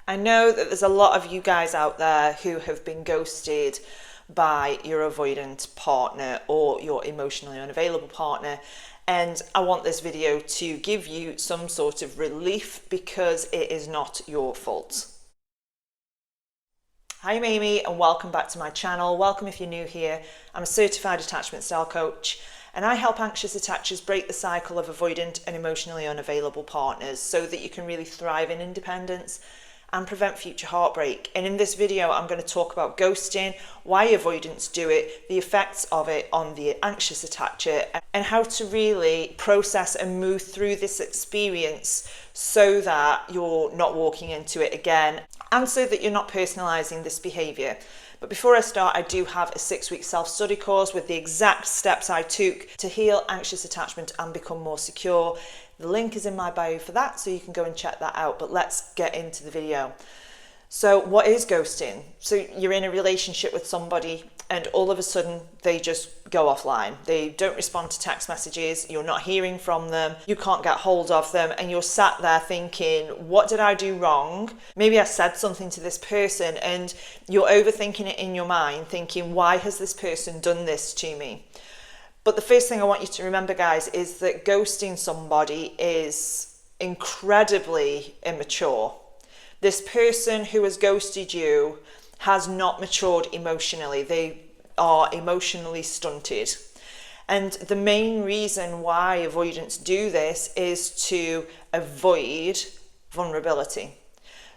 I know that there's a lot of you guys out there who have been ghosted by your avoidant partner or your emotionally unavailable partner, and I want this video to give you some sort of relief because it is not your fault. Hi, I'm Amy and welcome back to my channel. Welcome if you're new here. I'm a certified attachment style coach and I help anxious attachers break the cycle of avoidant and emotionally unavailable partners so that you can really thrive in independence and prevent future heartbreak. And in this video, I'm going to talk about ghosting, why avoidants do it, the effects of it on the anxious attacher, and how to really process and move through this experience so that you're not walking into it again and so that you're not personalizing this behavior. But before I start, I do have a 6-week self-study course with the exact steps I took to heal anxious attachment and become more secure. The link is in my bio for that, so you can go and check that out. But let's get into the video. So what is ghosting? So you're in a relationship with somebody and all of a sudden they just go offline. They don't respond to text messages, you're not hearing from them, you can't get hold of them, and you're sat there thinking, what did I do wrong? Maybe I said something to this person, and you're overthinking it in your mind, thinking, why has this person done this to me? But the first thing I want you to remember, guys, is that ghosting somebody is incredibly immature. This person who has ghosted you has not matured emotionally. They are emotionally stunted. And the main reason why avoidants do this is to avoid vulnerability.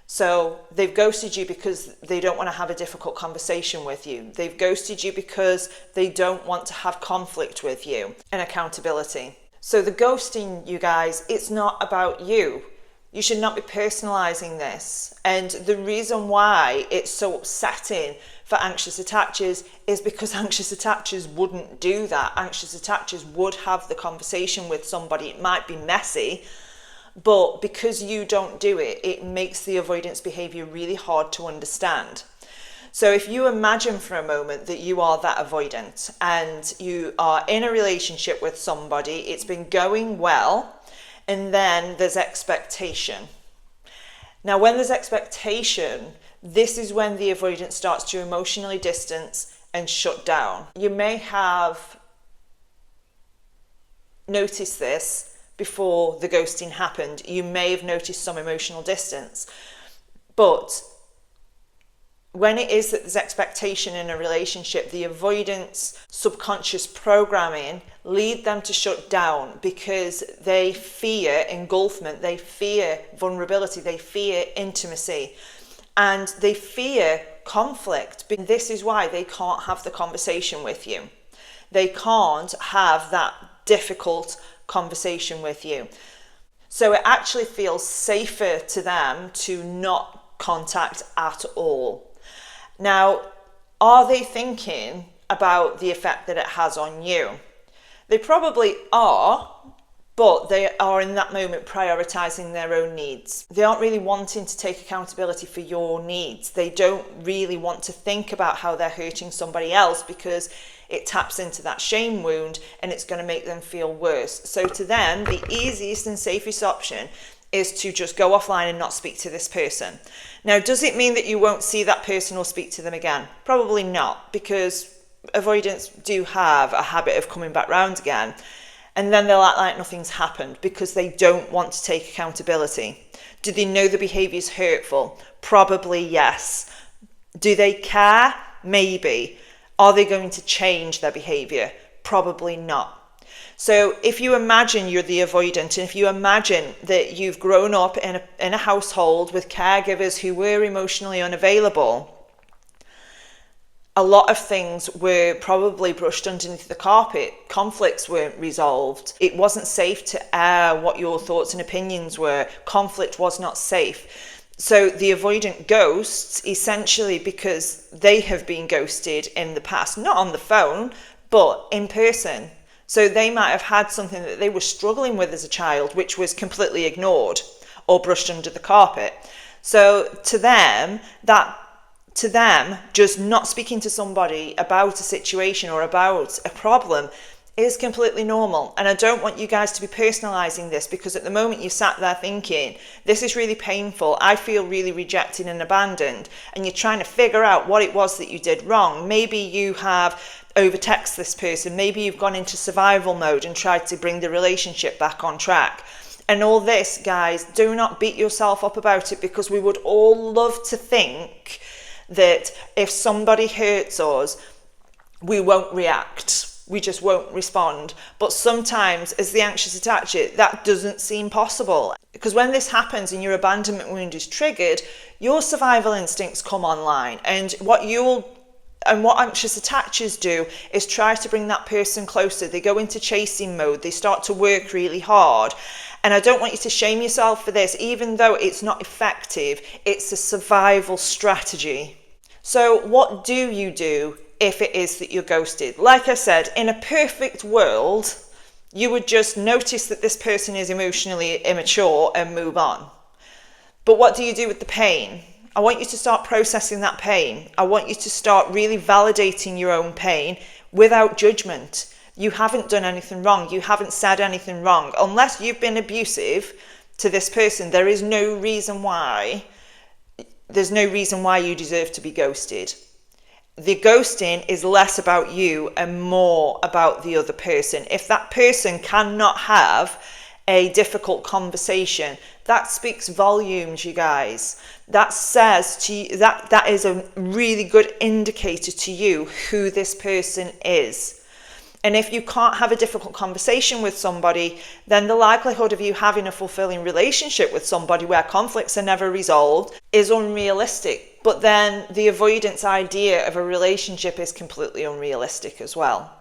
So they've ghosted you because they don't want to have a difficult conversation with you. They've ghosted you because they don't want to have conflict with you and accountability. So the ghosting, you guys, it's not about you. You should not be personalizing this. And the reason why it's so upsetting for anxious attachers is because anxious attachers wouldn't do that. Anxious attachers would have the conversation with somebody. It might be messy, but because you don't do it, it makes the avoidance behavior really hard to understand. So if you imagine for a moment that you are that avoidant and you are in a relationship with somebody, it's been going well, and then there's expectation. Now, when there's expectation, this is when the avoidance starts to emotionally distance and shut down. You may have noticed this before the ghosting happened. You may have noticed some emotional distance. But when it is that there's expectation in a relationship, the avoidance subconscious programming lead them to shut down because they fear engulfment, they fear vulnerability, they fear intimacy, and they fear conflict. But this is why they can't have the conversation with you. They can't have that difficult conversation with you. So it actually feels safer to them to not contact at all. Now, are they thinking about the effect that it has on you? They probably are, but they are in that moment prioritizing their own needs. They aren't really wanting to take accountability for your needs. They don't really want to think about how they're hurting somebody else because it taps into that shame wound and it's going to make them feel worse. So to them, the easiest and safest option is to just go offline and not speak to this person. Now, does it mean that you won't see that person or speak to them again? Probably not, because avoidants do have a habit of coming back round again, and then they'll act like nothing's happened because they don't want to take accountability. Do they know the behavior is hurtful? Probably yes. Do they care? Maybe. Are they going to change their behavior? Probably not. So if you imagine you're the avoidant, and if you imagine that you've grown up in a household with caregivers who were emotionally unavailable, a lot of things were probably brushed underneath the carpet. Conflicts weren't resolved. It wasn't safe to air what your thoughts and opinions were. Conflict was not safe. So the avoidant ghosts, essentially because they have been ghosted in the past, not on the phone, but in person. So they might have had something that they were struggling with as a child, which was completely ignored or brushed under the carpet. So to them, just not speaking to somebody about a situation or about a problem is completely normal. And I don't want you guys to be personalizing this, because at the moment you sat there thinking, this is really painful, I feel really rejected and abandoned, and you're trying to figure out what it was that you did wrong. Maybe you have overtext this person, maybe you've gone into survival mode and tried to bring the relationship back on track. And all this, guys, do not beat yourself up about it, because we would all love to think that if somebody hurts us, we won't react. We just won't respond. But sometimes, as the anxious attacher, that doesn't seem possible. Because when this happens and your abandonment wound is triggered, your survival instincts come online. And what anxious attachers do is try to bring that person closer. They go into chasing mode. They start to work really hard. And I don't want you to shame yourself for this, even though it's not effective. It's a survival strategy. So what do you do if it is that you're ghosted? Like I said, in a perfect world, you would just notice that this person is emotionally immature and move on. But what do you do with the pain? I want you to start processing that pain. I want you to start really validating your own pain without judgment. You haven't done anything wrong. You haven't said anything wrong. Unless you've been abusive to this person, there's no reason why you deserve to be ghosted. The ghosting is less about you and more about the other person. If that person cannot have a difficult conversation, that speaks volumes, you guys. That says to you, that is a really good indicator to you who this person is. And if you can't have a difficult conversation with somebody, then the likelihood of you having a fulfilling relationship with somebody where conflicts are never resolved is unrealistic. But then the avoidance idea of a relationship is completely unrealistic as well.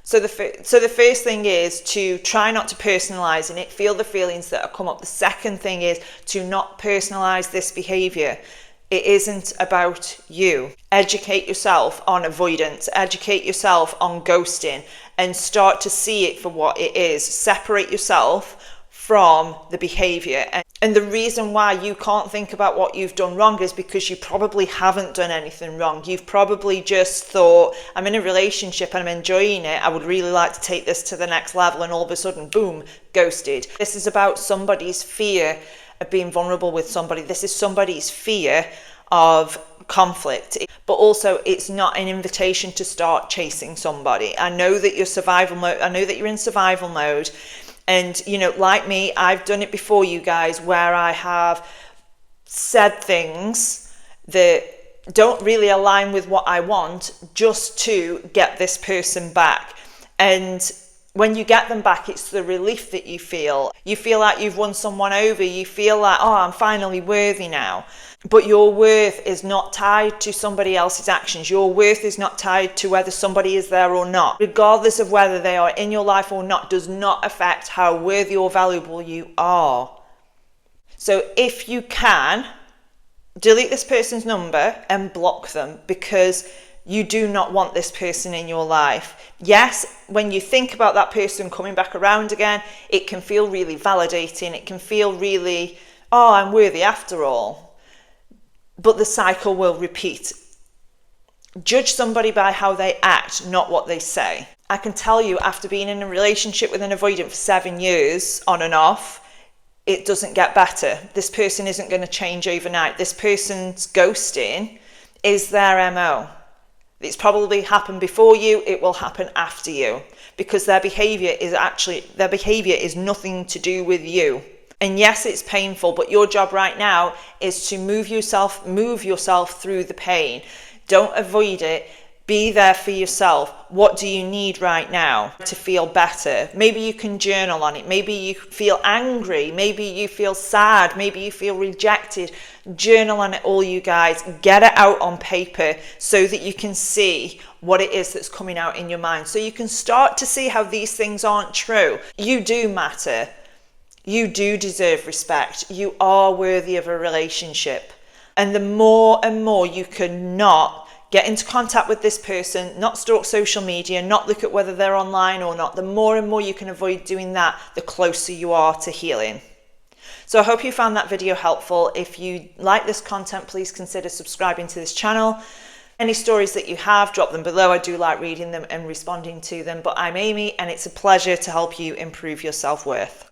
So the first thing is to try not to personalize it. Feel the feelings that come up. The second thing is to not personalize this behavior. It isn't about you. Educate yourself on avoidance, educate yourself on ghosting, and start to see it for what it is. Separate yourself from the behavior. And the reason why you can't think about what you've done wrong is because you probably haven't done anything wrong. You've probably just thought, I'm in a relationship and I'm enjoying it, I would really like to take this to the next level, and all of a sudden, boom, ghosted. This is about somebody's fear of being vulnerable with somebody. This is somebody's fear of conflict, but also it's not an invitation to start chasing somebody. I know that you're in survival mode, and like me, I've done it before, you guys, where I have said things that don't really align with what I want just to get this person back. And when you get them back, it's the relief that you feel. You feel like you've won someone over. You feel like, oh, I'm finally worthy now. But your worth is not tied to somebody else's actions. Your worth is not tied to whether somebody is there or not. Regardless of whether they are in your life or not, does not affect how worthy or valuable you are. So if you can, delete this person's number and block them, because you do not want this person in your life. Yes, when you think about that person coming back around again, it can feel really validating. It can feel really, oh, I'm worthy after all. But the cycle will repeat. Judge somebody by how they act, not what they say. I can tell you, after being in a relationship with an avoidant for 7 years, on and off, it doesn't get better. This person isn't going to change overnight. This person's ghosting is their MO. It's probably happened before you, it will happen after you, because their behavior is nothing to do with you. And yes, it's painful, but your job right now is to move yourself through the pain. Don't avoid it. Be there for yourself. What do you need right now to feel better? Maybe you can journal on it. Maybe you feel angry. Maybe you feel sad. Maybe you feel rejected. Journal on it all, you guys. Get it out on paper so that you can see what it is that's coming out in your mind. So you can start to see how these things aren't true. You do matter. You do deserve respect. You are worthy of a relationship. And the more and more you can not get into contact with this person, not stalk social media, not look at whether they're online or not, the more and more you can avoid doing that, the closer you are to healing. So I hope you found that video helpful. If you like this content, please consider subscribing to this channel. Any stories that you have, drop them below. I do like reading them and responding to them. But I'm Amy, and it's a pleasure to help you improve your self-worth.